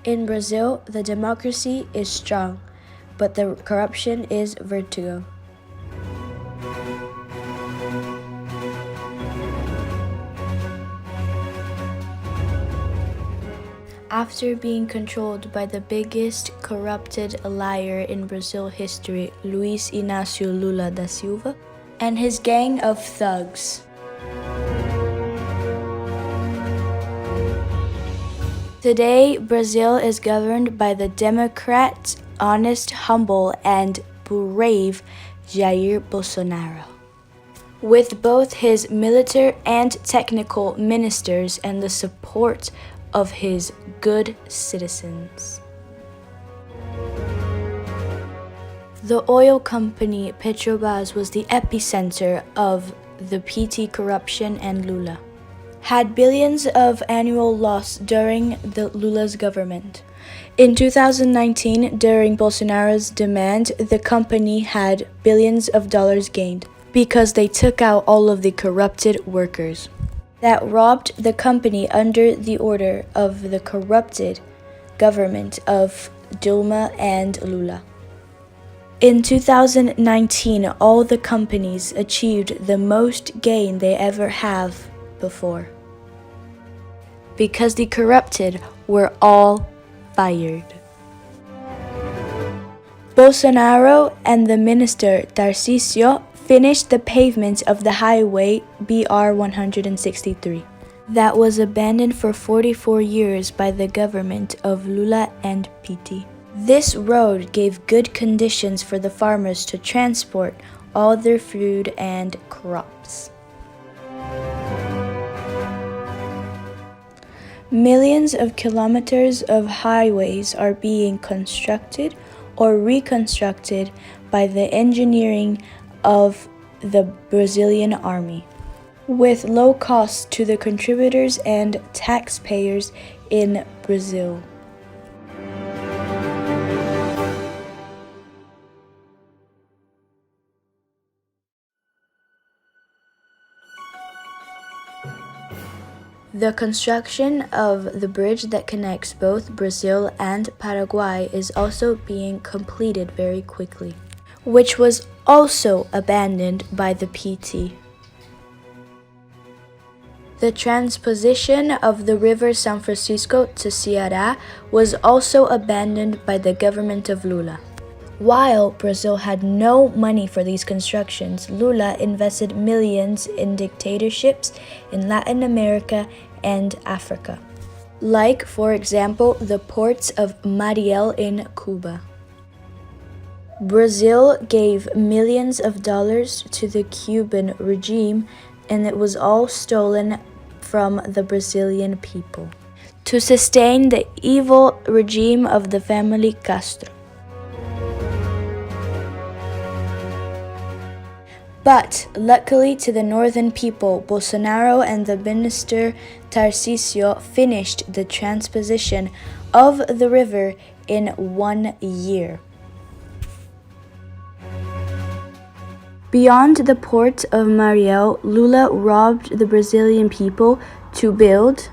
In Brazil, the democracy is strong, but the corruption is vertigo. After being controlled by the biggest corrupted liar in Brazil history, Luiz Inácio Lula da Silva, and his gang of thugs. Today, Brazil is governed by the Democrat, honest, humble, and brave Jair Bolsonaro, with both his military and technical ministers and the support of his good citizens. The oil company Petrobras was the epicenter of the PT corruption, and Lula had billions of annual loss during the Lula's government. In 2019, during Bolsonaro's demand, the company had billions of dollars gained because they took out all of the corrupted workers that robbed the company under the order of the corrupted government of Dilma and Lula. In 2019, all the companies achieved the most gain they ever have before, because the corrupted were all fired. Bolsonaro and the minister sa.cio finished the pavement of the highway BR-163 that was abandoned for 44 years by the government of Lula and PT. This road gave good conditions for the farmers to transport all their food and crops. Millions of kilometers of highways are being constructed or reconstructed by the engineering of the Brazilian army, with low costs to the contributors and taxpayers in Brazil. The construction of the bridge that connects both Brazil and Paraguay is also being completed very quickly, which was also abandoned by the PT. The transposition of the river San Francisco to Ceará was also abandoned by the government of Lula. While Brazil had no money for these constructions, Lula invested millions in dictatorships in Latin America and Africa, like, for example, the ports of Mariel in Cuba. Brazil gave millions of dollars to the Cuban regime, and it was all stolen from the Brazilian people to sustain the evil regime of the family Castro. But luckily to the northern people, Bolsonaro and the minister sa.cio finished the transposition of the river in 1 year. Beyond the port of Mariel, Lula robbed the Brazilian people to build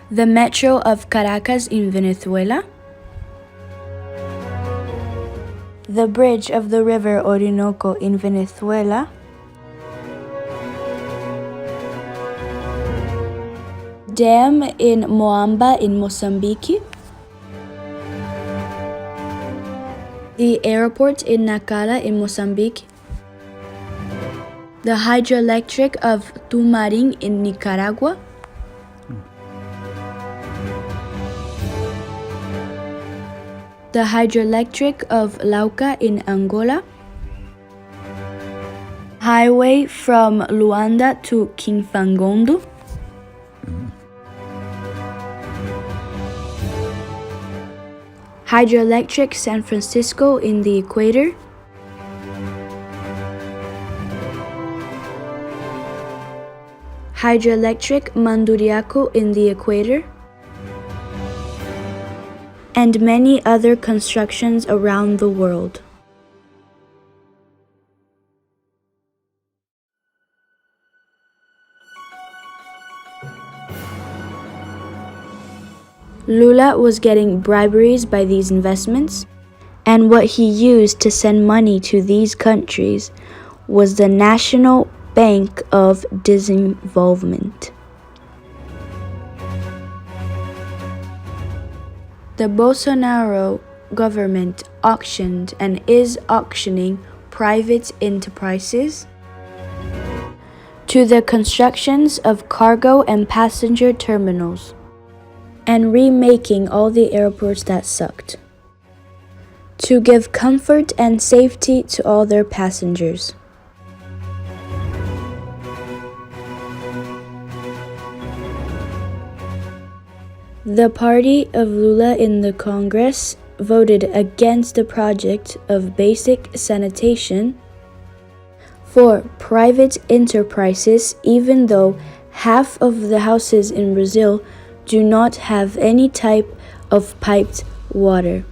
the metro of Caracas in Venezuela, the bridge of the river Orinoco in Venezuela, dam in Moamba in Mozambique, the airport in Nacala in Mozambique, the hydroelectric of Tumarin in Nicaragua, the hydroelectric of Lauca in Angola, highway from Luanda to Quinfangondo, hydroelectric San Francisco in the equator, hydroelectric Manduriaco in the equator, and many other constructions around the world. Lula was getting briberies by these investments, and what he used to send money to these countries was the National Bank of Disinvolvement. The Bolsonaro government auctioned and is auctioning private enterprises to the constructions of cargo and passenger terminals and remaking all the airports that sucked to give comfort and safety to all their passengers. The party of Lula in the Congress voted against the project of basic sanitation for private enterprises, even though half of the houses in Brazil do not have any type of piped water.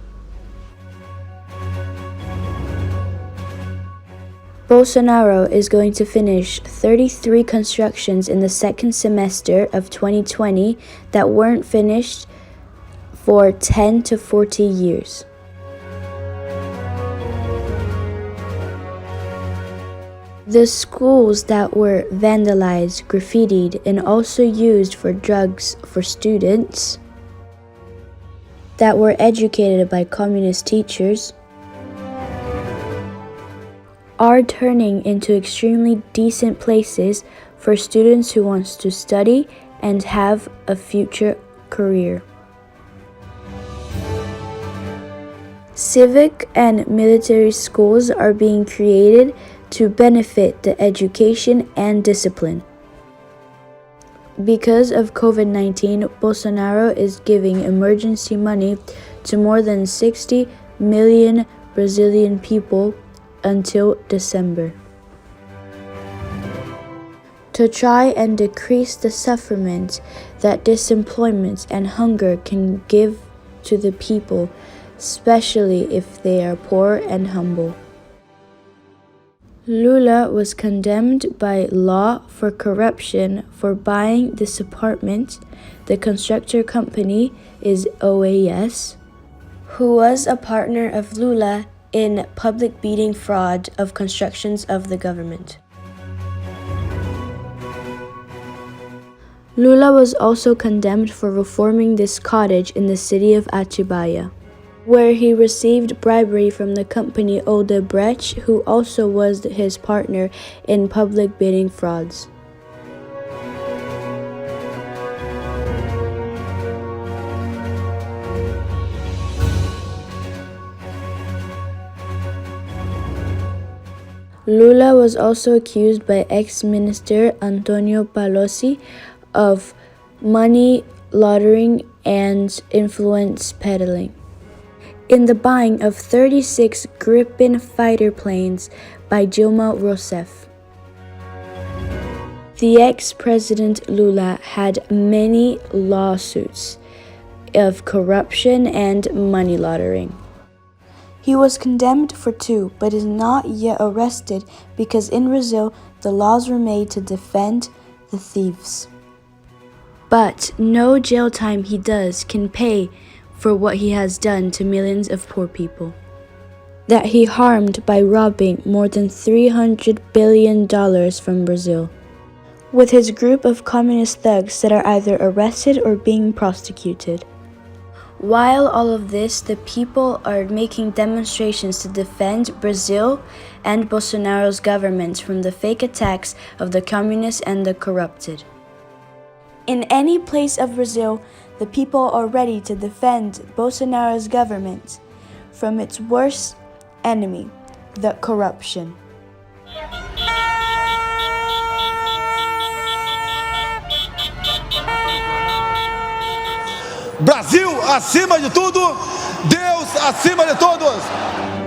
Bolsonaro is going to finish 33 constructions in the second semester of 2020 that weren't finished for 10 to 40 years. The schools that were vandalized, graffitied, and also used for drugs for students that were educated by communist teachers are turning into extremely decent places for students who want to study and have a future career. Civic and military schools are being created to benefit the education and discipline. Because of COVID-19, Bolsonaro is giving emergency money to more than 60 million Brazilian people until December to try and decrease the suffering that disemployment and hunger can give to the people, especially if they are poor and humble. Lula was condemned by law for corruption for buying this apartment. The constructor company is OAS, who was a partner of Lula in public bidding fraud of constructions of the government. Lula was also condemned for reforming this cottage in the city of Atibaia, where he received bribery from the company Odebrecht, who also was his partner in public bidding frauds. Lula was also accused by ex-minister Antonio Palocci of money laundering and influence peddling in the buying of 36 Gripen fighter planes by Dilma Rousseff. The ex-president Lula had many lawsuits of corruption and money laundering. He was condemned for 2, but is not yet arrested because in Brazil, the laws were made to defend the thieves. But no jail time he does can pay for what he has done to millions of poor people that he harmed by robbing more than $300 billion from Brazil, with his group of communist thugs that are either arrested or being prosecuted. While all of this, the people are making demonstrations to defend Brazil and Bolsonaro's government from the fake attacks of the communists and the corrupted. In any place of Brazil, the people are ready to defend Bolsonaro's government from its worst enemy, the corruption. Brasil acima de tudo, Deus acima de todos.